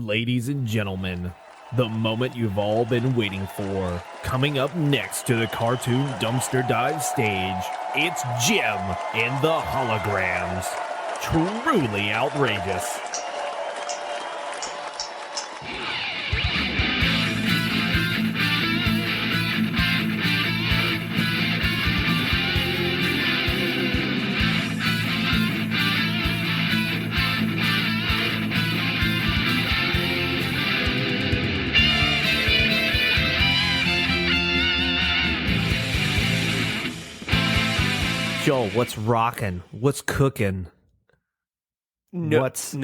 Ladies and gentlemen, the moment you've all been waiting for. Coming up next to the cartoon dumpster dive stage, it's Jim and the Holograms. Truly outrageous. Joel, what's rockin'? What's cooking? Nothing.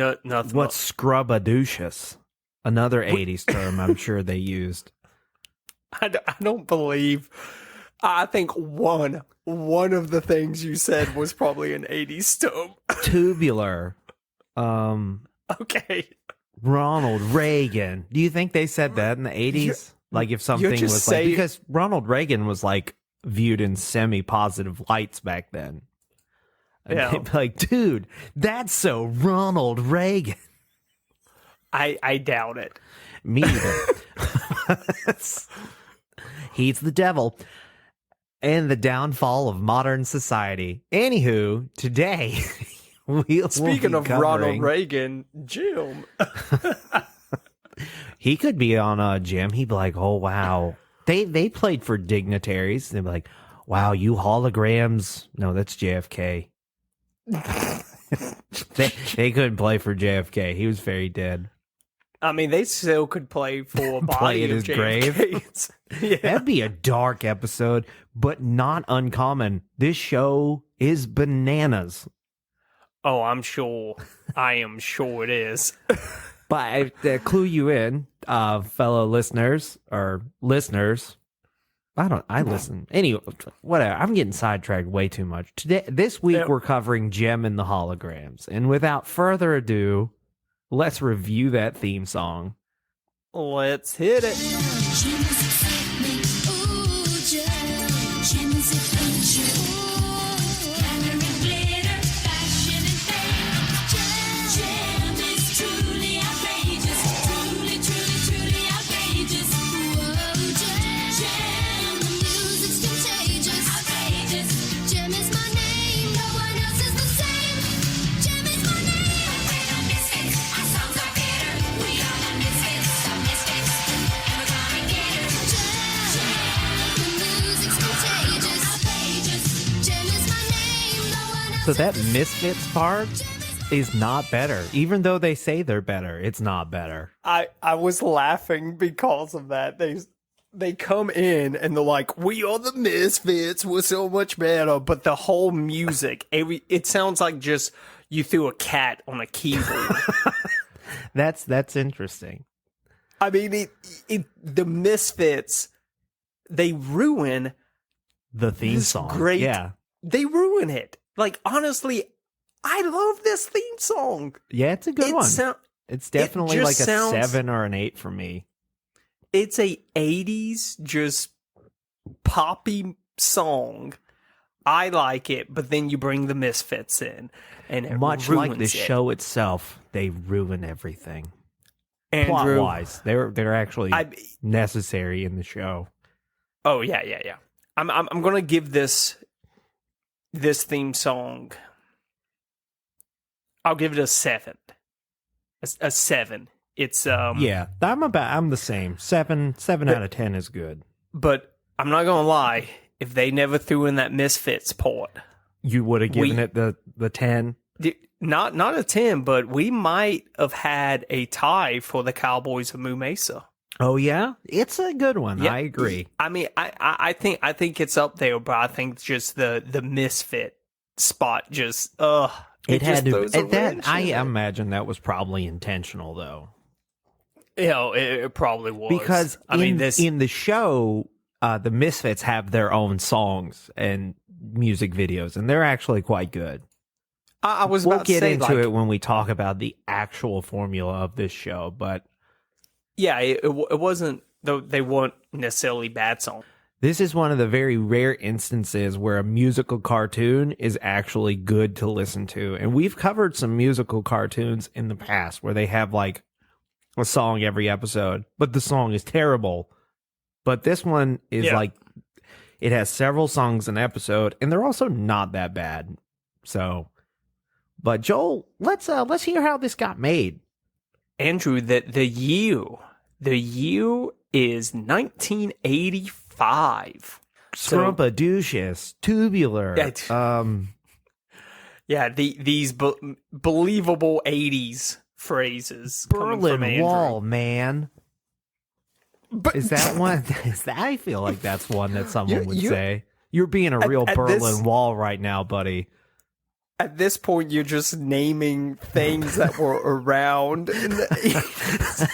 What's scrubadoocious? Another 80s term I'm sure they used. I don't believe. I think one of the things you said was probably an 80s term. Tubular. Okay. Ronald Reagan. Do you think they said that in the 80s? Like if something just was like, because Ronald Reagan was like viewed in semi-positive lights back then. And Yeah. they'd be like, dude, that's so Ronald Reagan. I doubt it. Me either. He's the devil. And the downfall of modern society. Anywho, today Speaking of Ronald Reagan, Jim. He could be on Jim. He'd be like, oh, wow. They played for dignitaries. They'd be like, wow, you holograms. No, that's JFK. they couldn't play for JFK. He was very dead. I mean, they still could play for Play in body his of grave. JFK. Yeah. That'd be a dark episode, but not uncommon. This show is bananas. Oh, I'm sure. I am sure it is. But to clue you in, fellow listeners or listeners, I listen. Anyway, whatever. I'm getting sidetracked way too much. This week we're covering Jem and the Holograms. And without further ado, let's review that theme song. Let's hit it. Jam is excitement, ooh, jam is adventure, ooh, glamour and glitter, fashion and fame. Jam is truly outrageous, truly outrageous. Whoa, jam, the music's contagious, outrageous. Jam is my name, no one else is the same. Jam is my name. We're the misfits, our songs are bitter. We are the misfits, and we're gonna get her. Jam, the music's contagious, outrageous. Jam is my name, no one else So is that the same. Misfits part is not better. Even though they say they're better, it's not better. I was laughing because of that. They come in and they're like, "We are the Misfits. We're so much better." But the whole music, it sounds like just you threw a cat on a keyboard. That's interesting. I mean, the Misfits, they ruin The theme this song. great. Yeah. They ruin it. Like honestly, I love this theme song. Yeah, it's a good one. It's definitely just like a sounds- 7 or an 8 for me. It's a 80s just poppy song. I like it, but then you bring the Misfits in, and it Much like ruins the it. show itself, they ruin everything. Andrew, Plot-wise, they're actually I- necessary in the show. Oh yeah. I'm gonna give this theme song. I'll give it a 7. A 7. It's Yeah, I'm the same. 7 out of 10 is good. But I'm not gonna lie. If they never threw in that Misfits part, You would have given it the 10. not a 10, but we might have had a tie for the Cowboys of Moo Mesa. Oh yeah, it's a good one. Yeah, I agree. I mean, I think it's up there, but I think just the Misfit spot just It had just to. throws a That wrench I in it. imagine that was probably intentional though, You know, it probably was because in the show, the Misfits have their own songs and music videos, and they're actually quite good. I was We'll about to get say, into like, it when we talk about the actual formula of this show, but yeah, it wasn't though they weren't necessarily bad songs. this is one of the very rare instances where a musical cartoon is actually good to listen to. And we've covered some musical cartoons in the past where they have like a song every episode, but the song is terrible. But this one is like, it has several songs an episode, and they're also not that bad. So, but Joel, let's hear how this got made. Andrew, the year is 1985. Scrumpadooshus, tubular. These believable 80s phrases. coming from Berlin Andrew. Wall, man. But Is that one? I feel like that's one that someone would you- say. You're being a real at Berlin this- Wall right now, buddy. at this point, you're just naming things that were around. In the 80s.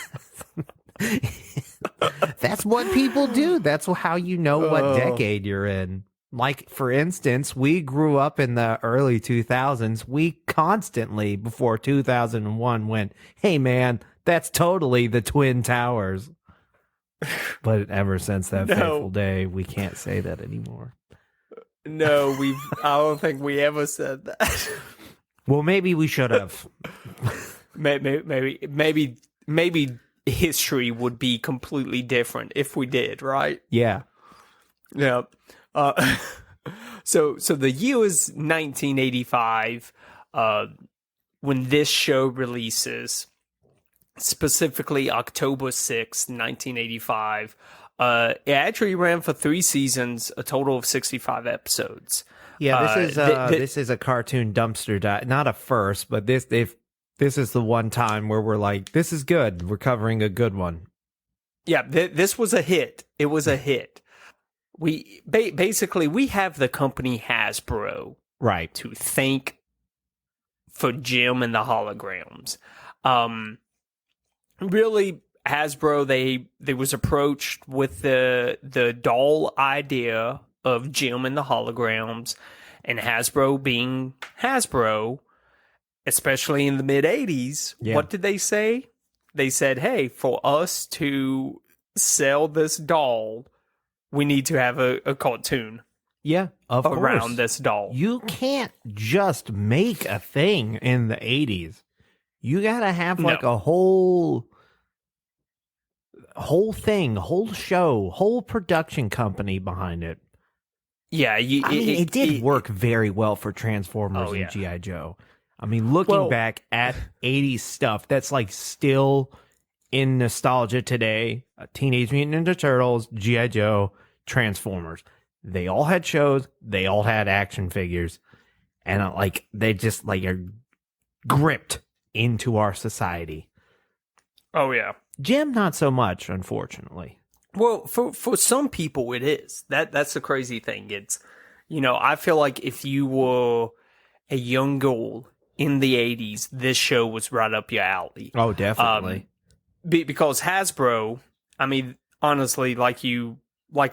That's what people do. That's how you know what decade you're in. Like, for instance, we grew up in the early 2000s. We constantly, before 2001, went, hey, man, that's totally the Twin Towers. But ever since that No. fateful day, we can't say that anymore. No, I don't think we ever said that. Well, maybe we should have. Maybe history would be completely different if we did, right? Yeah. Yeah. So the year is 1985 when this show releases, specifically October 6th, 1985. It actually ran for 3 seasons, a total of 65 episodes. Yeah, this is the- this is a cartoon dumpster dive. Not a first, but this is the one time where we're like, this is good. We're covering a good one. Yeah, this was a hit. It was a hit. We basically we have the company Hasbro Right. to thank for Jim and the holograms. Really, Hasbro they was approached with the doll idea of Jim and the holograms, and Hasbro being Hasbro, especially in the mid 80s, Yeah. what did they say? They said, "Hey, for us to sell this doll, we need to have a cartoon Yeah, of around course. this doll." You can't just make a thing in the 80s. You gotta have like No. a whole thing, whole show, whole production company behind it. Yeah, I mean, it did work very well for Transformers Oh, and yeah. G.I. Joe. I mean, looking Well- back at 80s stuff, that's like still in nostalgia today. Teenage Mutant Ninja Turtles, G.I. Joe, Transformers. They all had shows, they all had action figures, and like they just like are gripped into our society. Oh yeah. Jim, not so much, unfortunately. Well, for some people it is. That's the crazy thing. It's, I feel like if you were a young girl in the 80s, this show was right up your alley. Oh, definitely. Because Hasbro, I mean, honestly, like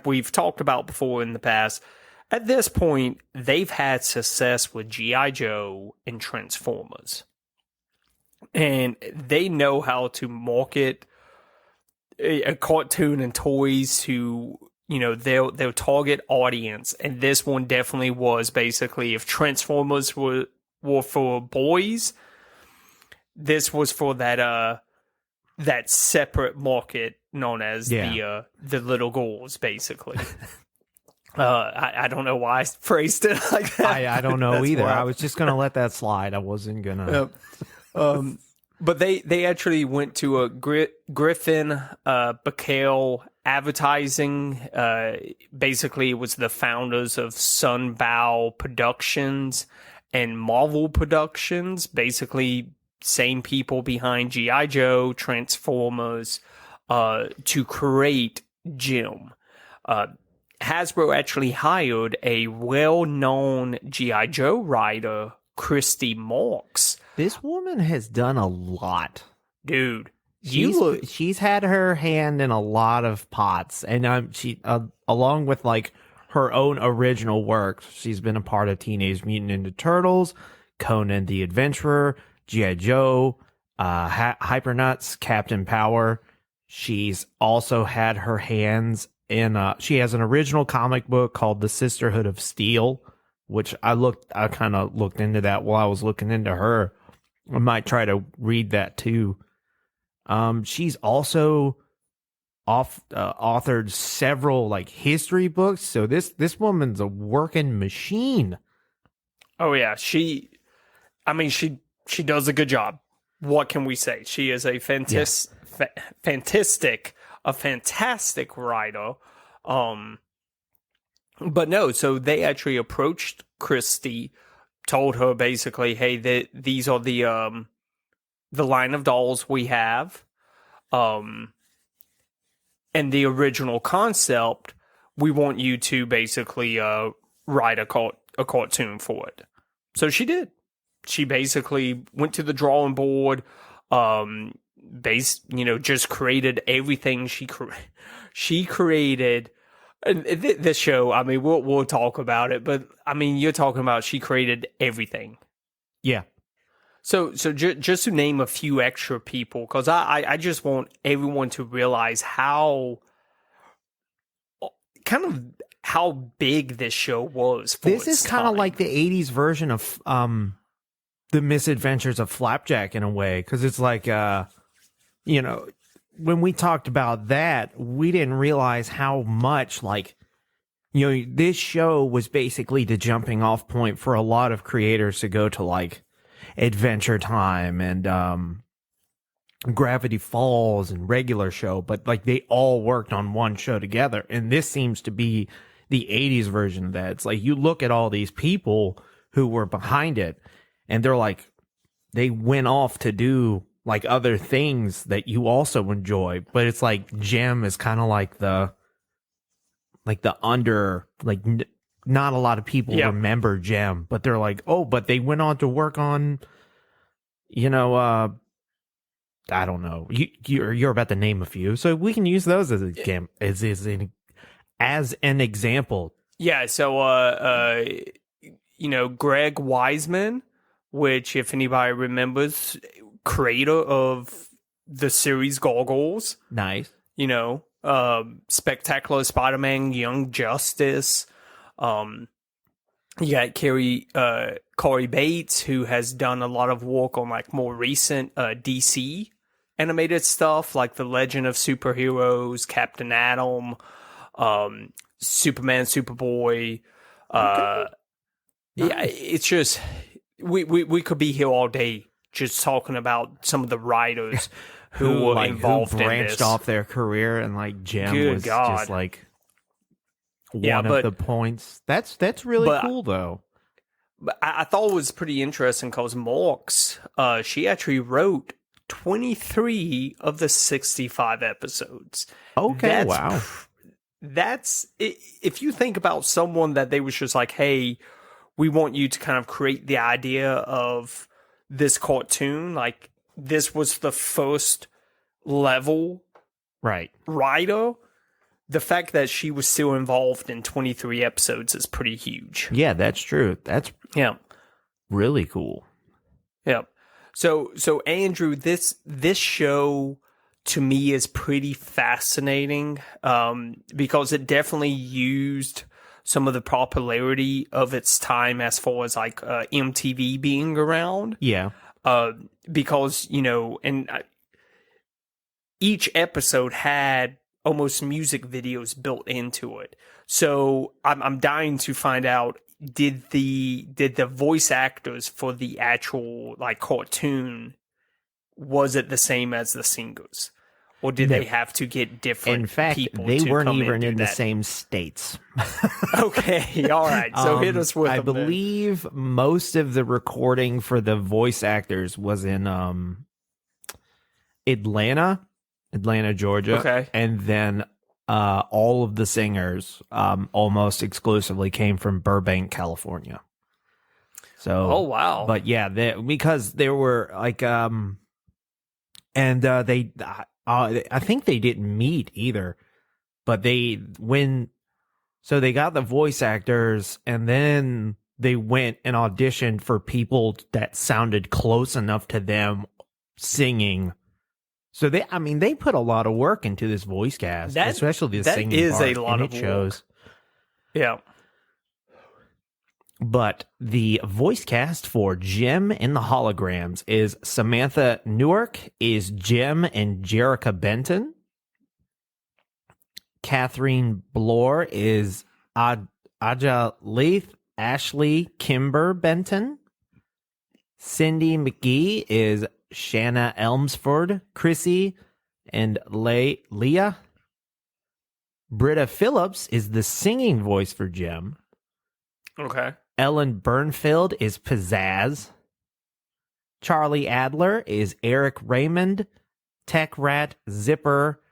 we've talked about before in the past, at this point, they've had success with G.I. Joe and Transformers. And they know how to market a cartoon and toys to, their target audience. And this one definitely was basically, if Transformers were for boys, this was for that separate market known as the little girls, basically. I don't know why I phrased it like that. I don't know That's either. why. I was just gonna let that slide. I wasn't gonna. But they actually went to a Griffin Bacall Advertising. Basically, it was the founders of Sunbow Productions and Marvel Productions. Basically, same people behind G.I. Joe, Transformers, to create Jim. Hasbro actually hired a well-known G.I. Joe writer, Christy Marks. This woman has done a lot. Dude, She's had her hand in a lot of pots, and she along with like her own original work, she's been a part of Teenage Mutant Ninja Turtles, Conan the Adventurer, G.I. Joe, Hypernuts, Captain Power. She's also had her hands in. She has an original comic book called The Sisterhood of Steel, which I kind of looked into that while I was looking into her. I might try to read that too. She's also authored several like history books. So this woman's a working machine. Oh yeah, she does a good job. What can we say? She is a fantastic writer. But no, so they actually approached Christie, told her basically, hey, these are the line of dolls we have. And the original concept, we want you to basically write a cartoon for it. So she did. She basically went to the drawing board, just created everything she created. And this show, I mean, we'll talk about it, but I mean, you're talking about she created everything. Yeah. So just to name a few extra people, because I just want everyone to realize how big this show was. This is kind of like the 80s version of the Misadventures of Flapjack in a way, because it's like, when we talked about that, we didn't realize how much, like, this show was basically the jumping off point for a lot of creators to go to, like, Adventure Time and Gravity Falls and Regular Show, but, like, they all worked on one show together, and this seems to be the 80s version of that. It's like, you look at all these people who were behind it, and they're like, they went off to do like other things that you also enjoy, but it's like Jem is kind of like not a lot of people remember Jem, but they're like, oh, but they went on to work on, I don't know, you're about to name a few, so we can use those as an example. Yeah. So Greg Wiseman, which, if anybody remembers, creator of the series Gargoyles. Nice. Spectacular Spider-Man, Young Justice. You got Corey Bates, who has done a lot of work on like more recent DC animated stuff, like The Legend of Superheroes, Captain Atom, Superman, Superboy. Nice. Yeah, it's just we could be here all day just talking about some of the writers who were involved who branched in this. off their career, and like Jem Good was God. just like one of the points. That's really cool though. But I thought it was pretty interesting because Marks, she actually wrote 23 of the 65 episodes. Okay, wow. That's if you think about someone that they was just like, hey, we want you to kind of create the idea of this cartoon. Like, this was the first level writer. The fact that she was still involved in 23 episodes is pretty huge. Yeah, that's true. That's really cool. Yeah. So Andrew, this show to me is pretty fascinating because it definitely used some of the popularity of its time as far as like MTV being around. Yeah. Because, each episode had almost music videos built into it. So I'm dying to find out, did the voice actors for the actual like cartoon, was it the same as the singers? Or did they have to get different people? In fact, they weren't come even in the that? same states. Okay, all right. So hit us with I them then. believe most of the recording for the voice actors was in Atlanta, Georgia. Okay. And then all of the singers almost exclusively came from Burbank, California. So, oh wow. But yeah, because there were like I think they didn't meet either, but they got the voice actors, and then they went and auditioned for people that sounded close enough to them singing. So they put a lot of work into this voice cast, especially the singing part. That is a lot of work. Shows. Yeah. But the voice cast for Jem and the Holograms is Samantha Newark is Jem and Jerica Benton. Catherine Bloor is Aja Leith Ashley Kimber Benton. Cindy McGee is Shanna Elmsford, Chrissy, and Leah. Britta Phillips is the singing voice for Jem. Okay. Ellen Burnfield is Pizzazz. Charlie Adler is Eric Raymond. Tech Rat, Zipper,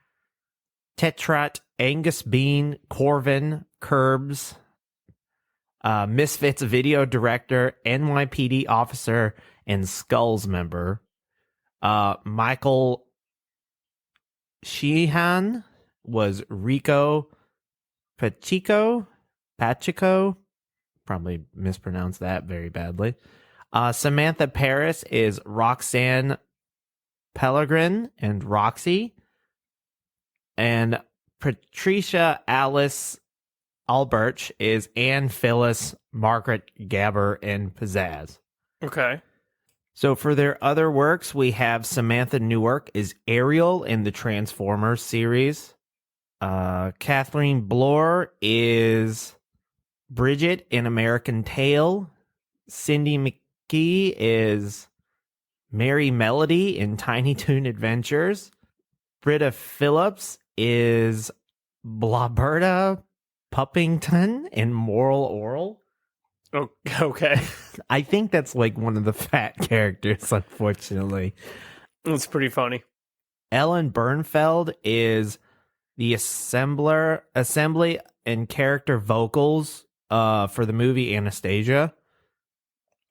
Tetrat, Angus Bean, Corvin, Curbs. Misfits video director, NYPD officer, and Skulls member. Michael Sheehan was Rico Pacheco, probably mispronounced that very badly. Samantha Paris is Roxanne Pellegrin and Roxy. And Patricia Alice Alberch is Anne Phyllis, Margaret Gabber, and Pizzazz. Okay. So for their other works, we have Samantha Newark is Ariel in the Transformers series. Kathleen Bloor is Bridget in American Tail. Cindy McGee is Mary Melody in Tiny Toon Adventures. Britta Phillips is Blaberta Puppington in Moral Oral. Oh, okay. I think that's like one of the fat characters, unfortunately. It's pretty funny. Ellen Bernfeld is the assembly and character vocals for the movie Anastasia.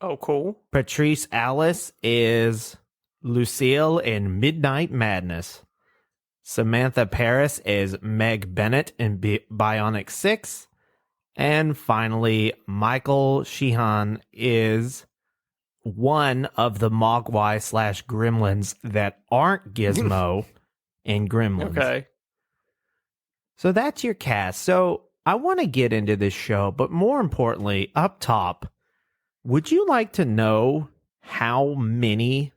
Oh, cool. Patrice Alice is Lucille in Midnight Madness. Samantha Paris is Meg Bennett in Bionic 6. And finally, Michael Sheehan is one of the Mogwai / Gremlins that aren't Gizmo in Gremlins. Okay. So that's your cast. So I want to get into this show, but more importantly, up top, would you like to know how many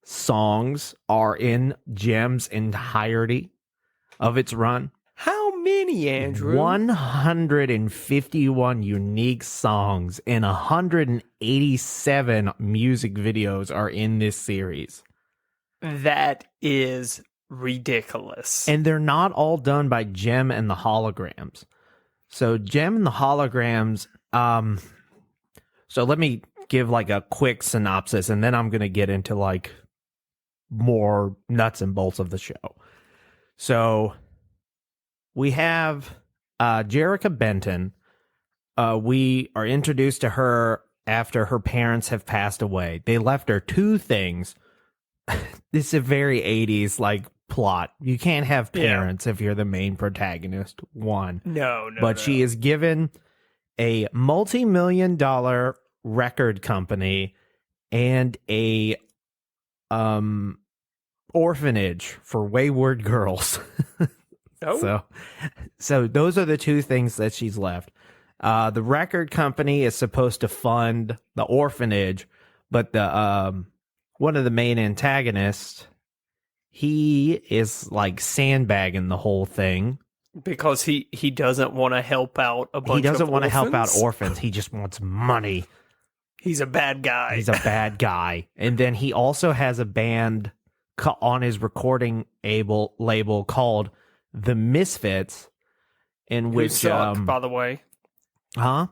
songs are in Jem's entirety of its run? How many, Andrew? 151 unique songs and 187 music videos are in this series. That is ridiculous. And they're not all done by Jem and the Holograms. So Jem and the Holograms, so let me give like a quick synopsis and then I'm going to get into like more nuts and bolts of the show. So we have Jerica Benton. We are introduced to her after her parents have passed away. They left her two things. This is a very 80s like plot. You can't have parents if you're the main protagonist. One. No. But she is given a multi-million-dollar record company and a orphanage for wayward girls. Oh. So those are the two things that she's left. The record company is supposed to fund the orphanage, but the one of the main antagonists, he is like sandbagging the whole thing. Because he doesn't want to help out a bunch of He doesn't want to help out orphans? orphans. He just wants money. He's a bad guy. He's a bad guy. And then he also has a band on his recording label called The Misfits, in Who which suck, by the way. huh?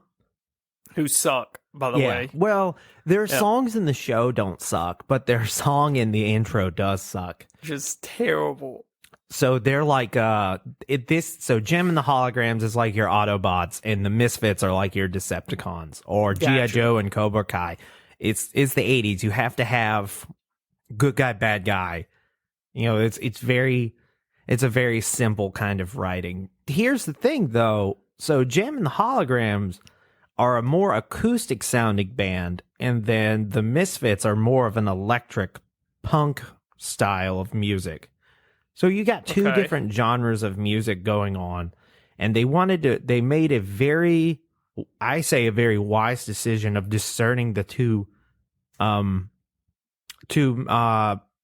Who suck, by the way. Well, their Yeah. songs in the show don't suck, but their song in the intro does suck. Just terrible. So they're like so Jem and the Holograms is like your Autobots and the Misfits are like your Decepticons or G.I. Gotcha. Joe and Cobra Kai. It's the 80s. You have to have good guy, bad guy. You know, it's a very simple kind of writing. Here's the thing though. So Jem and the Holograms are a more acoustic sounding band, and then the Misfits are more of an electric punk style of music. So you got two Okay. different genres of music going on, and they made a very I say, a very wise decision of discerning the two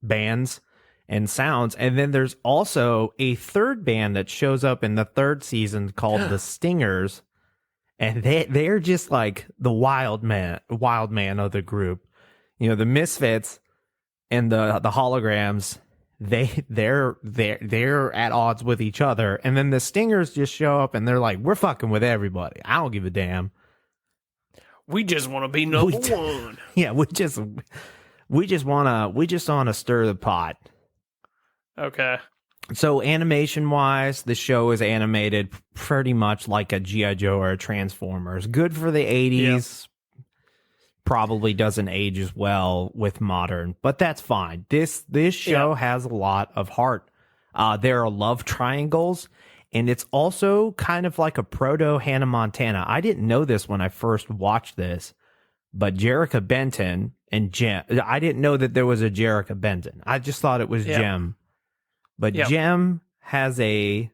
bands and sounds. And then there's also a third band that shows up in the third season called the Stingers, and they're just like the wild man of the group. You know, the Misfits and the Holograms, they're at odds with each other, and then the Stingers just show up and they're like, we're fucking with everybody. I don't give a damn. We just want to be number one. Yeah, we just wanna stir the pot. Okay. So animation wise, the show is animated pretty much like a G.I. Joe or a Transformers. Good for the 80s. Probably doesn't age as well with modern, but that's fine. This show has a lot of heart. There are love triangles, and it's also kind of like a proto Hannah Montana. I didn't know this when I first watched this, but Jerrica Benton and Jem. I didn't know that there was a Jerrica Benton. I just thought it was Jem. But Jem has I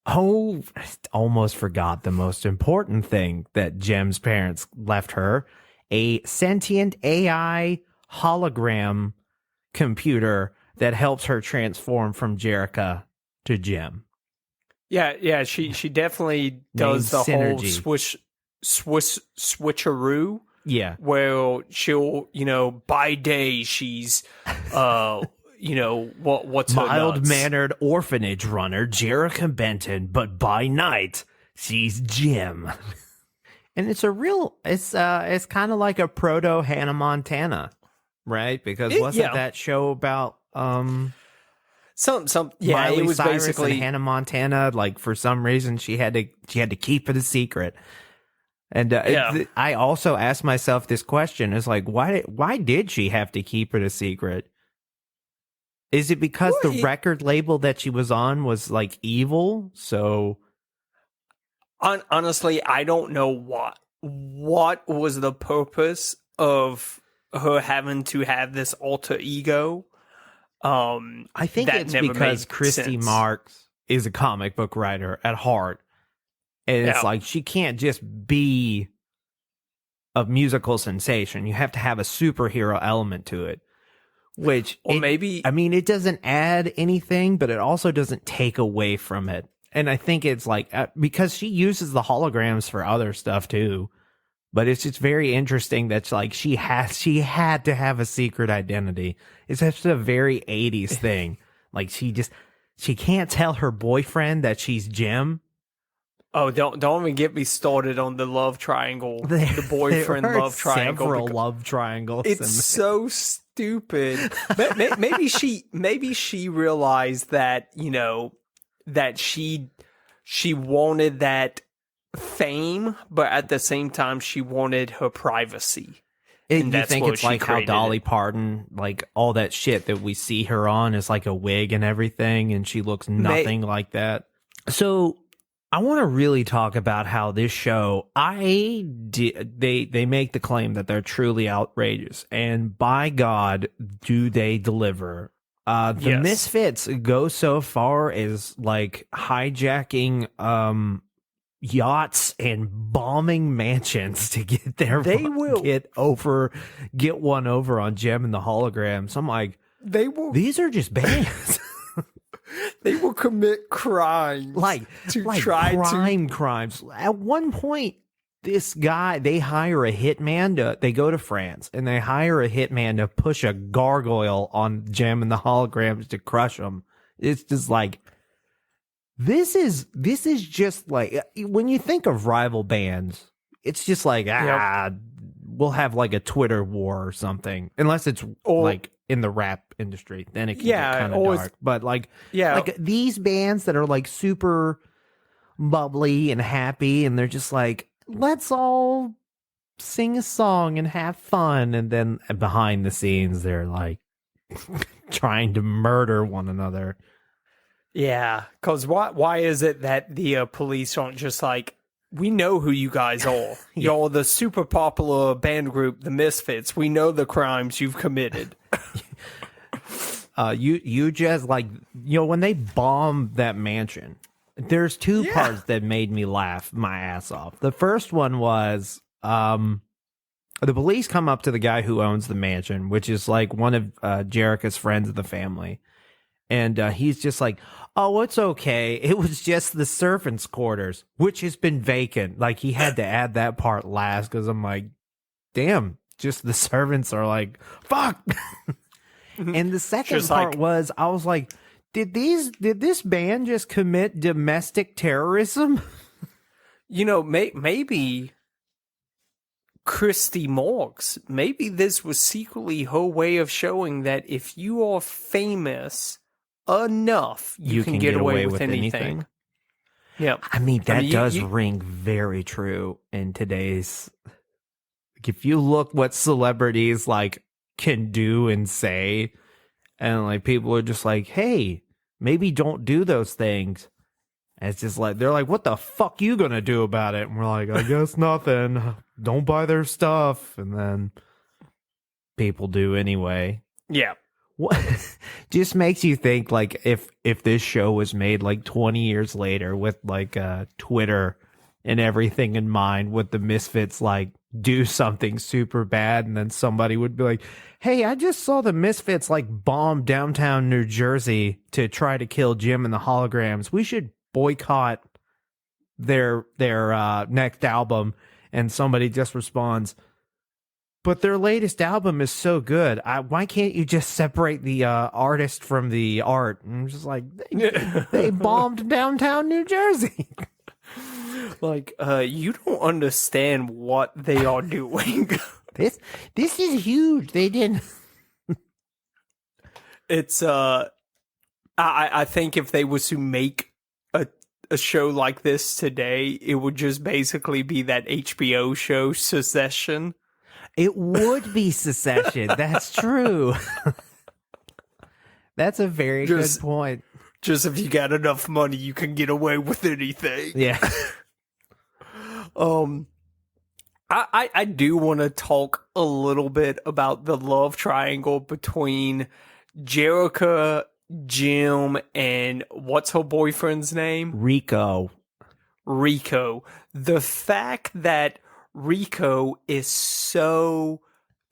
almost forgot the most important thing that Jem's parents left her. A sentient AI hologram computer that helps her transform from Jerrica to Jem. Yeah, she definitely does the Synergy. whole switcheroo. Yeah. Where she'll, by day she's what's her nuts? Mild-mannered orphanage runner Jerrica Benton, but by night she's Jem. And it's kind of like a proto Hannah Montana, right? Because wasn't that show about Miley Miley it was Cyrus basically and Hannah Montana? Like, for some reason she had to keep it a secret. And I also asked myself this question: is like, why did she have to keep it a secret? Is it because the record label that she was on was like evil? So honestly, I don't know what was the purpose of her having to have this alter ego. I think it's because Christy Marx is a comic book writer at heart. And it's like, she can't just be a musical sensation. You have to have a superhero element to it. It doesn't add anything, but it also doesn't take away from it. And I think it's like, because she uses the holograms for other stuff too. But it's just very interesting that like she had to have a secret identity. It's just a very 80s thing. Like, she can't tell her boyfriend that she's Jem. Oh, don't even get me started on the love triangle. The boyfriend there are love triangle. Several love triangles. It's so stupid. Maybe she realized that, that she wanted that fame, but at the same time she wanted her privacy. You think it's like how Dolly Parton, like all that shit that we see her on is like a wig and everything, and she looks nothing like that. So I want to really talk about how this show, they make the claim that they're truly outrageous, and by God, do they deliver. The Misfits go so far as like hijacking yachts and bombing mansions to get their get one over on Jem and the Holograms. I'm like, these are just bands. They will commit crimes, crimes. At one point, this guy, they hire a hitman they go to France and they hire a hitman to push a gargoyle on Jem and the Holograms to crush them. It's just like, this is just like, when you think of rival bands, it's just like, we'll have like a Twitter war or something, unless it's like in the rap industry, then it can get kind of dark. But like these bands that are like super bubbly and happy, and they're just like, let's all sing a song and have fun, and then behind the scenes they're like trying to murder one another. Yeah, because why is it that the police aren't just like, we know who you guys are. Y'all the super popular band group, the Misfits. We know the crimes you've committed. You just like, when they bombed that mansion, there's two parts that made me laugh my ass off. The first one was the police come up to the guy who owns the mansion, which is like one of Jerica's friends of the family. And he's just like, oh, it's okay. It was just the servants' quarters, which has been vacant. Like, he had to add that part last because I'm like, damn, just the servants are like, fuck. And the second Just part like- was, I was like, did this band just commit domestic terrorism? You know, maybe Christy Morgs, maybe this was secretly her way of showing that if you are famous enough, you can get away with anything. Yeah. I mean, that you- does you- ring very true in today's. Like, if you look what celebrities like can do and say, and like people are just like, hey, maybe don't do those things. And it's just like, they're like, what the fuck you gonna do about it? And we're like, I guess nothing. Don't buy their stuff. And then people do anyway. Yeah. What just makes you think, like, if this show was made like 20 years later with like Twitter and everything in mind, would the Misfits like do something super bad and then somebody would be like, hey, I just saw the Misfits like bomb downtown New Jersey to try to kill Jim and the Holograms. We should boycott their next album. And somebody just responds, but their latest album is so good. Why can't you just separate the artist from the art? And I'm just like, they bombed downtown New Jersey. Like, you don't understand what they are doing. This is huge. They didn't. It's I think if they was to make a show like this today, it would just basically be that HBO show Secession. It would be Secession. That's true. That's a very Just- good point. Just if you got enough money, you can get away with anything. Yeah. I do want to talk a little bit about the love triangle between Jerica, Jim, and what's her boyfriend's name? Rico. Rico. The fact that Rico is so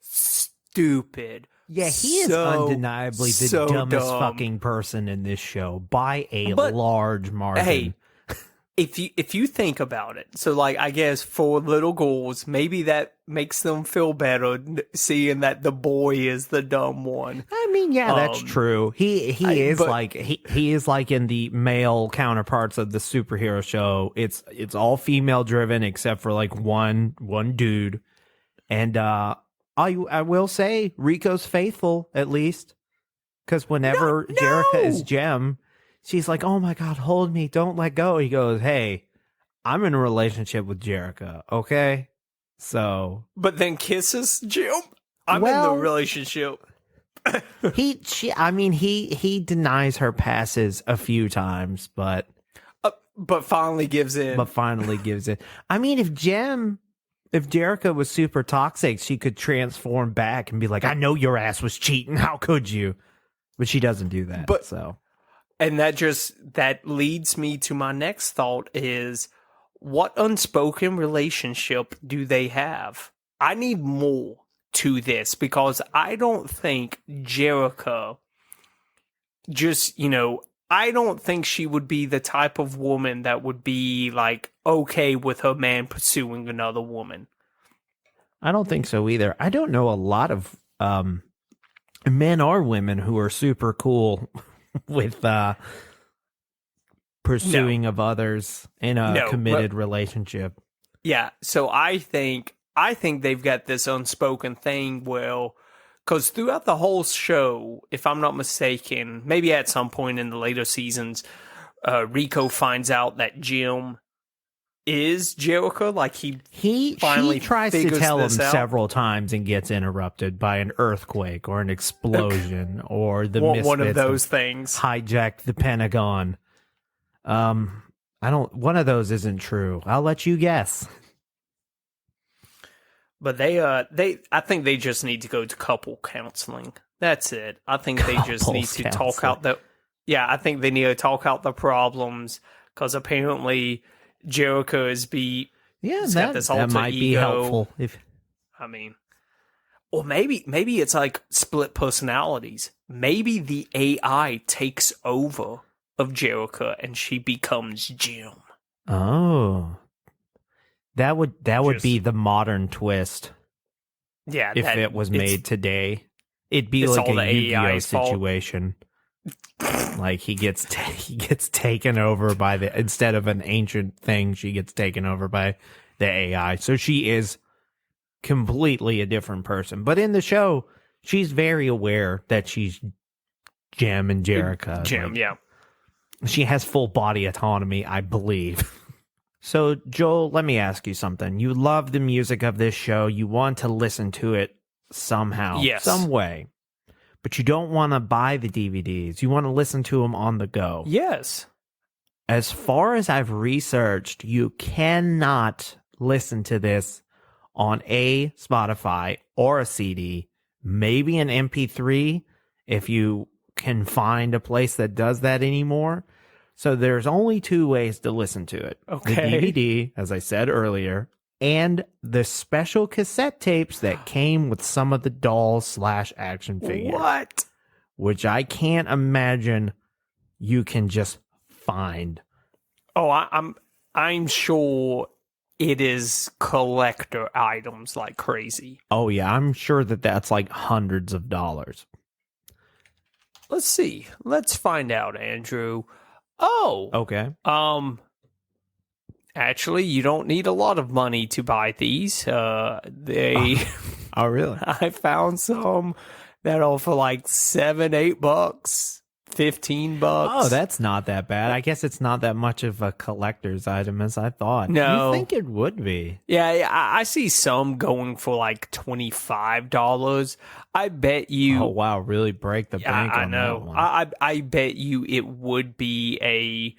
stupid. Yeah, he is So- undeniably the so dumbest dumb. fucking person in this show by a But, large margin. Hey, if you think about it, so like I guess for little girls, maybe that makes them feel better seeing that the boy is the dumb one. I mean, yeah, that's true. He is but- like he is like in the male counterparts of the superhero show. It's all female driven except for like one dude. And I will say Rico's faithful at least, because whenever Jerica is Gem, she's like, "Oh my God, hold me, don't let go." He goes, "Hey, I'm in a relationship with Jerica, okay?" So But then kisses Jim. I'm Well- in the relationship. he denies her passes a few times, but But finally gives in. finally gives it. I mean, if Jerica was super toxic, she could transform back and be like, "I know your ass was cheating. How could you?" But she doesn't do that. But- so And that leads me to my next thought is, what unspoken relationship do they have? I need more to this because I don't think Jerica just, I don't think she would be the type of woman that would be like okay with her man pursuing another woman. I don't think so either. I don't know a lot of men or women who are super cool with pursuing of others in a No, committed relationship. Yeah, so I think they've got this unspoken thing where, because throughout the whole show, if I'm not mistaken, maybe at some point in the later seasons, Rico finds out that Jim is Jerica. Like He finally tries to figures tell him this out. several times and gets interrupted by an earthquake or an explosion or the one of Misfits those things. hijacked the Pentagon. One of those isn't true. I'll let you guess. But I think they just need to go to couple counseling. That's it. I think they just need Couples to talk out I think they need to talk out the problems. because apparently Jericho is Yeah, He's got this alter that might be ego. helpful. If I mean, or maybe it's like split personalities. Maybe the AI takes over of Jericho and she becomes Jim. Oh, that would Just- be the modern twist Yeah, if it was made today. It'd be it's like all a the Yu-Gi-Oh AI's fault. situation. Like he gets taken over by instead of an ancient thing, she gets taken over by the AI. So she is completely a different person. But in the show, she's very aware that she's Jim and Jericho. Jim. Like, Yeah. she has full body autonomy, I believe. So, Joel, let me ask you something. You love the music of this show. You want to listen to it somehow, Yes. some way. But you don't want to buy the DVDs. You want to listen to them on the go. Yes. As far as I've researched, you cannot listen to this on a Spotify or a CD, maybe an MP3 if you can find a place that does that anymore. So there's only two ways to listen to it. Okay. The DVD, as I said earlier, and the special cassette tapes that came with some of the dolls / action figures, What? which I can't imagine you can just find. Oh, I'm sure it is collector items like crazy. Oh yeah, I'm sure that that's like hundreds of dollars. Let's see. Let's find out, Andrew. Oh, Okay. actually, you don't need a lot of money to buy these. They, Oh really? I found some that are for like $7-8, $15. Oh, that's not that bad. I guess it's not that much of a collector's item as I thought. No. You think it would be? Yeah, I see some going for like $25. I bet you. Oh wow, really break the Yeah, bank I on that know. one. I bet you it would be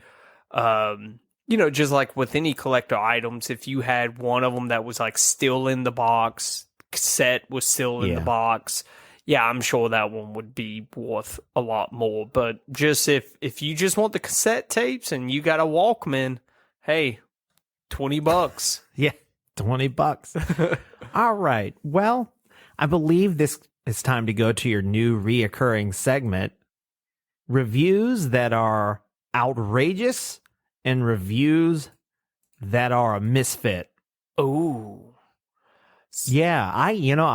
just like with any collector items, if you had one of them that was like still in the box, cassette was still in the Yeah. box, yeah, I'm sure that one would be worth a lot more. But just if you just want the cassette tapes and you got a Walkman, hey, $20. Yeah, $20. All right. Well, I believe this is time to go to your new reoccurring segment, reviews that are outrageous and reviews that are a misfit. Ooh. Yeah, I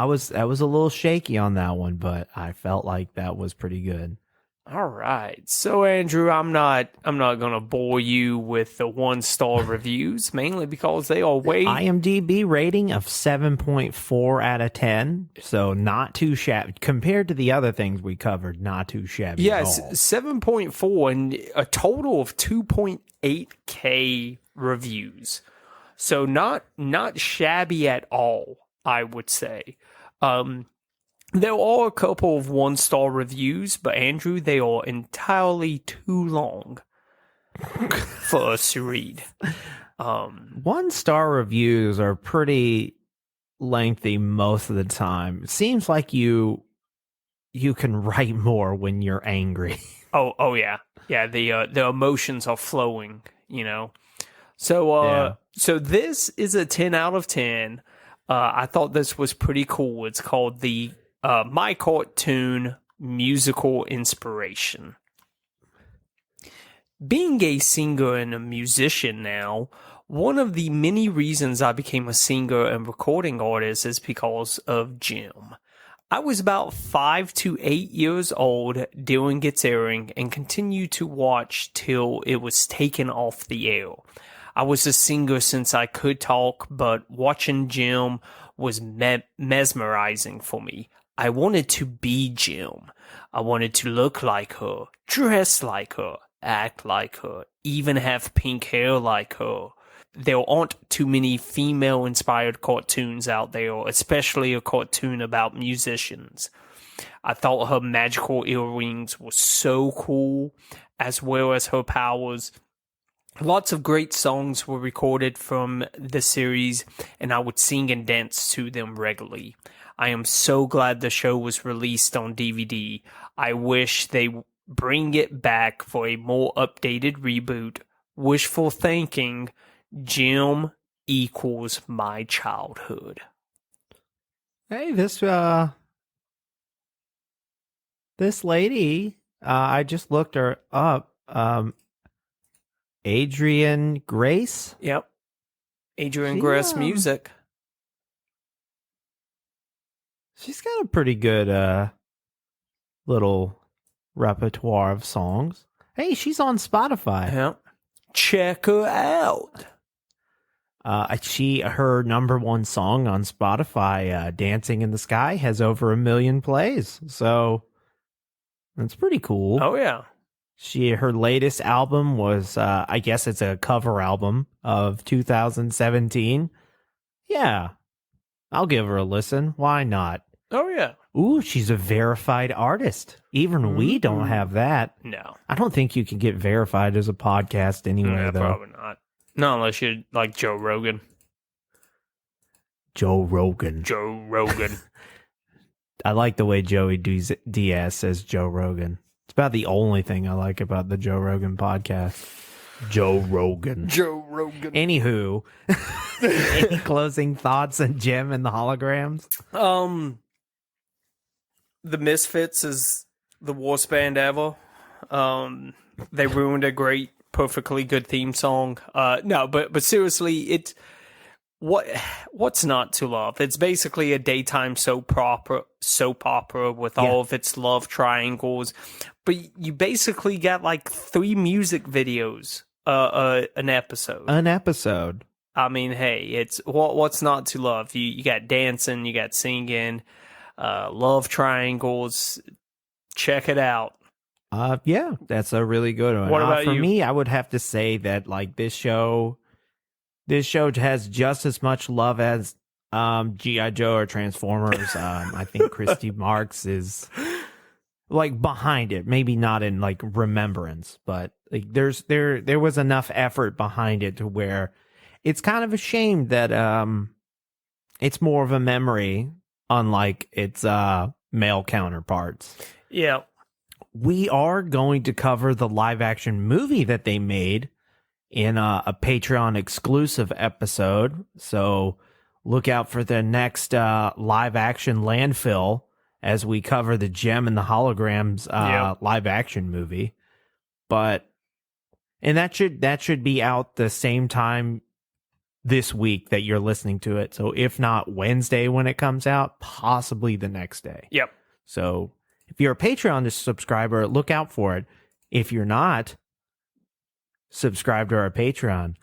was a little shaky on that one, but I felt like that was pretty good. All right. So Andrew, I'm not going to bore you with the 1-star reviews, mainly because they are way IMDb rating of 7.4 out of 10, so not too shabby compared to the other things we covered. Not too shabby. yes, at all. 7.4 and a total of 2.8K reviews. So not shabby at all, I would say. There are a couple of 1-star reviews, but Andrew, they are entirely too long for us to read. 1-star reviews are pretty lengthy most of the time. It seems like you can write more when you're angry. Oh yeah. Yeah, the emotions are flowing, So Yeah. so this is a 10 out of 10. I thought this was pretty cool. It's called the My Cartoon Musical Inspiration. Being a singer and a musician now, one of the many reasons I became a singer and recording artist is because of Jim. I was about 5 to 8 years old during its airing and continued to watch till it was taken off the air. I was a singer since I could talk, but watching Jim was mesmerizing for me. I wanted to be Jim. I wanted to look like her, dress like her, act like her, even have pink hair like her. There aren't too many female-inspired cartoons out there, especially a cartoon about musicians. I thought her magical earrings were so cool, as well as her powers. Lots of great songs were recorded from the series, and I would sing and dance to them regularly. I am so glad the show was released on DVD. I wish they bring it back for a more updated reboot wishful thinking, Jim equals my childhood. Hey, this lady, I just looked her up. Adrian Grace. Yep. Adrian She, Grace music. She's got a pretty good little repertoire of songs. Hey, she's on Spotify. Yep. Check her out. Her number one song on Spotify, "Dancing in the Sky," has over 1 million plays. So that's pretty cool. Oh, yeah. Her latest album was, I guess it's a cover album of 2017. Yeah, I'll give her a listen. Why not? Oh, yeah. Ooh, she's a verified artist. Even we don't have that. No. I don't think you can get verified as a podcast anyway, Yeah, though. probably not. No, unless you're like Joe Rogan. Joe Rogan. Joe Rogan. I like the way Joey Diaz says Joe Rogan. It's about the only thing I like about the Joe Rogan podcast. Joe Rogan. Joe Rogan. Anywho, any closing thoughts on Jim and the holograms? The Misfits is the worst band ever. They ruined a great, perfectly good theme song. No, but seriously, what's not to love? It's basically a daytime soap opera with all of its love triangles. But you basically got like 3 music videos an episode. An episode. I mean, hey, it's what's not to love? You got dancing, you got singing, love triangles. Check it out. Yeah, that's a really good one. What about for you? me, I would have to say that like this show has just as much love as G.I. Joe or Transformers. I think Christy Marx is like behind it, maybe not in like remembrance, but like there was enough effort behind it to where it's kind of a shame that it's more of a memory, unlike its male counterparts. Yeah. We are going to cover the live action movie that they made in a Patreon exclusive episode. So look out for the next live action landfill as we cover the Gem and the Holograms live action movie. And that should be out the same time this week that you're listening to it. So if not Wednesday when it comes out, possibly the next day. Yep. So if you're a Patreon subscriber, look out for it. If you're not, subscribe to our Patreon,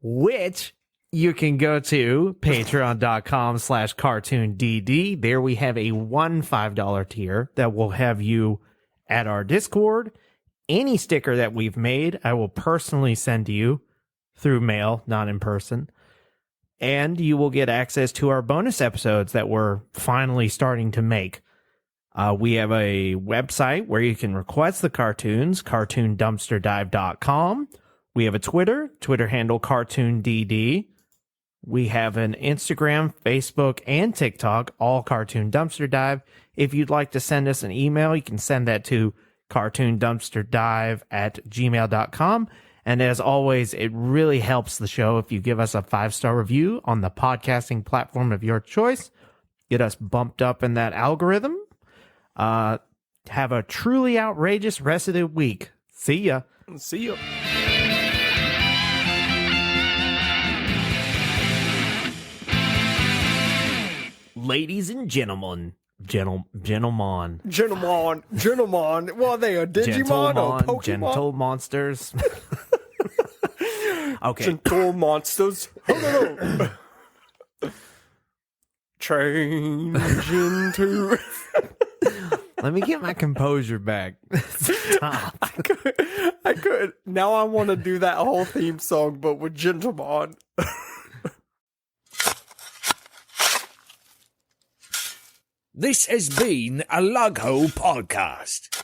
which you can go to patreon.com/cartoondd. There we have a $5 tier that will have you at our Discord. Any sticker that we've made, I will personally send to you through mail, not in person. And you will get access to our bonus episodes that we're finally starting to make. We have a website where you can request the cartoons, cartoondumpsterdive.com. We have a Twitter handle cartoondd. We have an Instagram, Facebook, and TikTok, all Cartoon Dumpster Dive. If you'd like to send us an email, you can send that to cartoondumpsterdive@gmail.com. And as always, it really helps the show if you give us a 5-star review on the podcasting platform of your choice. Get us bumped up in that algorithm. Have a truly outrageous rest of the week. See ya. See you. Ladies and gentlemen. Gentlemen. Gentlemen. Well, they are Digimon or Pokemon? Gentle monsters. Okay. Gentle monsters. Change into... Let me get my composure back. Stop. I could. Now I want to do that whole theme song, but with Gentleman. This has been a Lugho podcast.